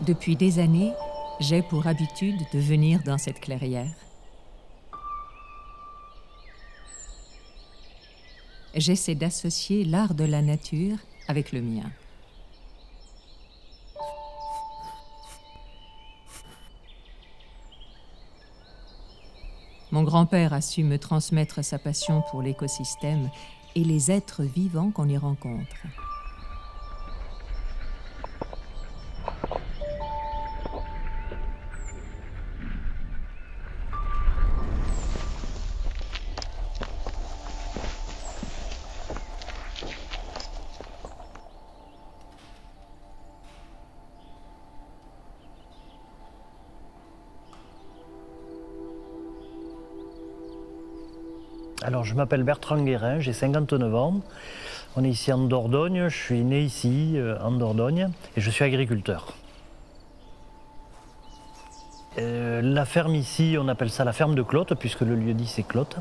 Depuis des années, j'ai pour habitude de venir dans cette clairière. J'essaie d'associer l'art de la nature avec le mien. Mon grand-père a su me transmettre sa passion pour l'écosystème et les êtres vivants qu'on y rencontre. Alors, je m'appelle Bertrand Guérin, j'ai 59 ans. On est ici en Dordogne, je suis né ici, en Dordogne, et je suis agriculteur. La ferme ici, on appelle ça la ferme de Clotte, puisque le lieu dit c'est Clotte.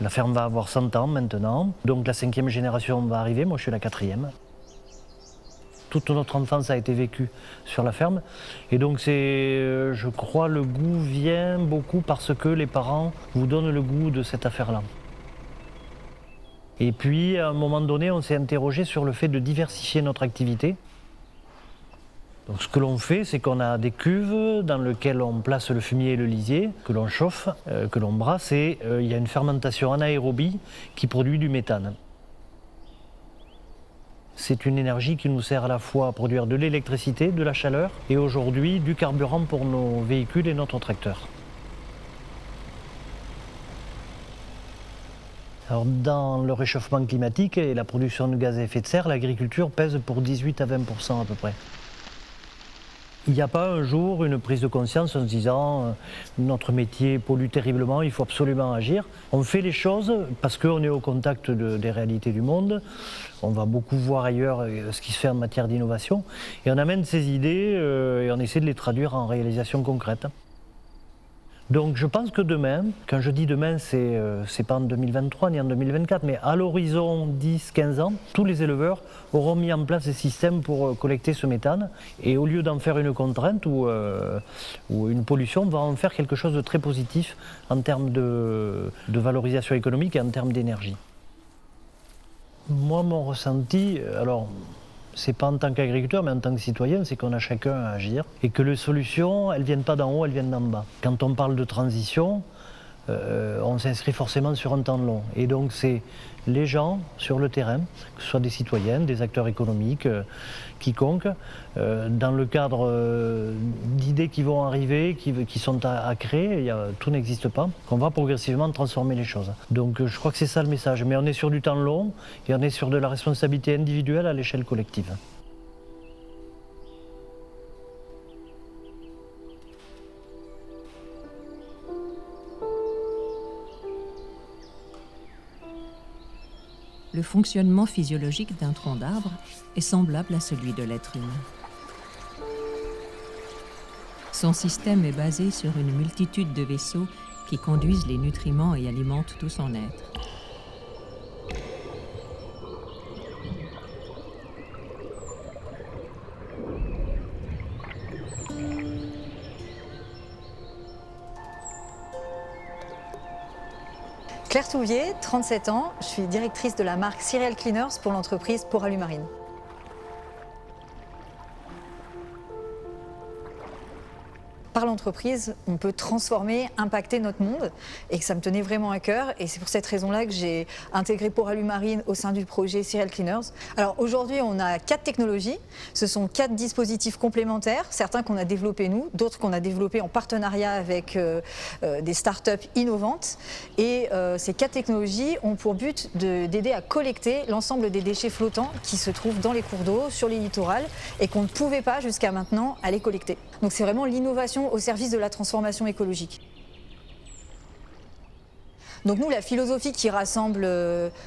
La ferme va avoir 100 ans maintenant, donc la 5e génération va arriver, moi je suis la 4e. Toute notre enfance a été vécue sur la ferme, et donc c'est, je crois, le goût vient beaucoup parce que les parents vous donnent le goût de cette affaire-là. Et puis, à un moment donné, on s'est interrogé sur le fait de diversifier notre activité. Donc, ce que l'on fait, c'est qu'on a des cuves dans lesquelles on place le fumier et le lisier, que l'on chauffe, que l'on brasse, et il y a une fermentation anaérobie qui produit du méthane. C'est une énergie qui nous sert à la fois à produire de l'électricité, de la chaleur, et aujourd'hui du carburant pour nos véhicules et notre tracteur. Alors, dans le réchauffement climatique et la production de gaz à effet de serre, l'agriculture pèse pour 18 à 20% à peu près. Il n'y a pas un jour une prise de conscience en se disant notre métier pollue terriblement, il faut absolument agir. On fait les choses parce qu'on est au contact des réalités du monde. On va beaucoup voir ailleurs ce qui se fait en matière d'innovation. Et on amène ces idées et on essaie de les traduire en réalisation concrète. Donc je pense que demain, quand je dis demain, c'est pas en 2023 ni en 2024, mais à l'horizon 10-15 ans, tous les éleveurs auront mis en place des systèmes pour collecter ce méthane. Et au lieu d'en faire une contrainte ou une pollution, on va en faire quelque chose de très positif en termes de valorisation économique et en termes d'énergie. Moi, mon ressenti, alors, c'est pas en tant qu'agriculteur, mais en tant que citoyen, c'est qu'on a chacun à agir et que les solutions, elles viennent pas d'en haut, elles viennent d'en bas. Quand on parle de transition, on s'inscrit forcément sur un temps long. Et donc c'est les gens sur le terrain, que ce soit des citoyens, des acteurs économiques, quiconque, dans le cadre d'idées qui vont arriver, qui sont à créer, tout n'existe pas, qu'on va progressivement transformer les choses. Donc je crois que c'est ça le message. Mais on est sur du temps long et on est sur de la responsabilité individuelle à l'échelle collective. Le fonctionnement physiologique d'un tronc d'arbre est semblable à celui de l'être humain. Son système est basé sur une multitude de vaisseaux qui conduisent les nutriments et alimentent tout son être. Claire Touvier, 37 ans, je suis directrice de la marque Cereal Cleaners pour l'entreprise Poralu-Marine. Par l'entreprise, on peut transformer, impacter notre monde et que ça me tenait vraiment à cœur. Et c'est pour cette raison-là que j'ai intégré Poralu-Marine au sein du projet Cereal Cleaners. Alors aujourd'hui, on a 4 technologies. Ce sont 4 dispositifs complémentaires, certains qu'on a développés nous, d'autres qu'on a développés en partenariat avec des startups innovantes. Et ces 4 technologies ont pour but d'aider à collecter l'ensemble des déchets flottants qui se trouvent dans les cours d'eau, sur les littorales et qu'on ne pouvait pas jusqu'à maintenant aller collecter. Donc c'est vraiment l'innovation au service de la transformation écologique. Donc nous, la philosophie qui rassemble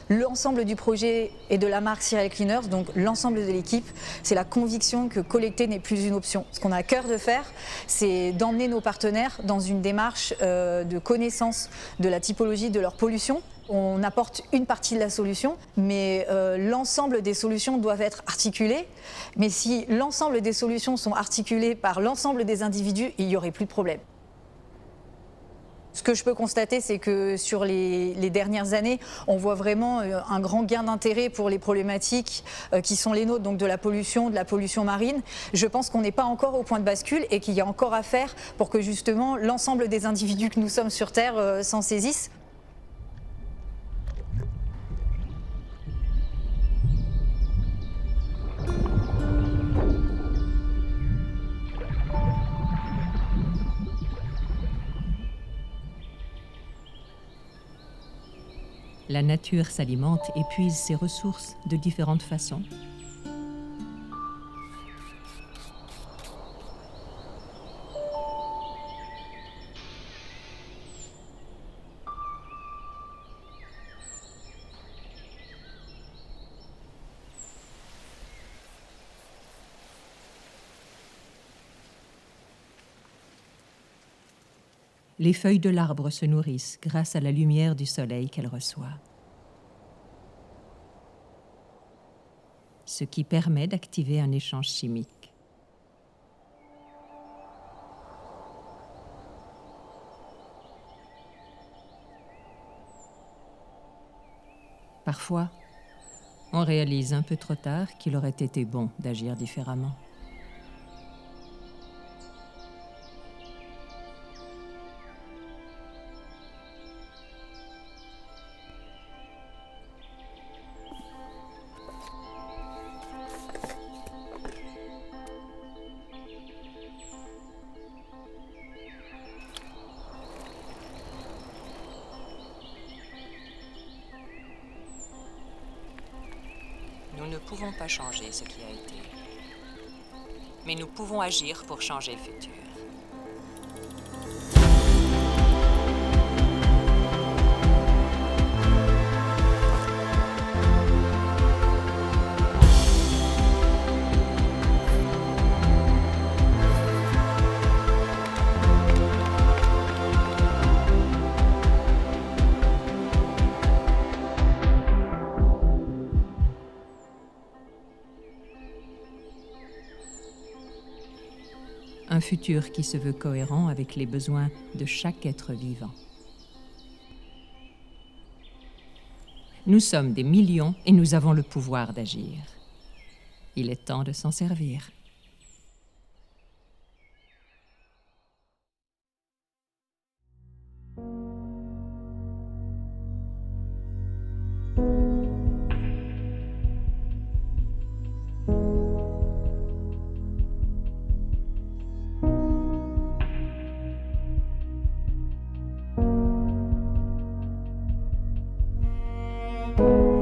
l'ensemble du projet et de la marque Serial Cleaners, donc l'ensemble de l'équipe, c'est la conviction que collecter n'est plus une option. Ce qu'on a à cœur de faire, c'est d'emmener nos partenaires dans une démarche de connaissance de la typologie de leur pollution. On apporte une partie de la solution, mais l'ensemble des solutions doivent être articulées. Mais si l'ensemble des solutions sont articulées par l'ensemble des individus, il n'y aurait plus de problème. Ce que je peux constater, c'est que sur les dernières années, on voit vraiment un grand gain d'intérêt pour les problématiques qui sont les nôtres, donc de la pollution marine. Je pense qu'on n'est pas encore au point de bascule et qu'il y a encore à faire pour que justement l'ensemble des individus que nous sommes sur Terre s'en saisissent. La nature s'alimente et puise ses ressources de différentes façons. Les feuilles de l'arbre se nourrissent grâce à la lumière du soleil qu'elles reçoivent. Ce qui permet d'activer un échange chimique. Parfois, on réalise un peu trop tard qu'il aurait été bon d'agir différemment. Nous ne pouvons pas changer ce qui a été, mais nous pouvons agir pour changer le futur. Un futur qui se veut cohérent avec les besoins de chaque être vivant. Nous sommes des millions et nous avons le pouvoir d'agir. Il est temps de s'en servir. Thank you.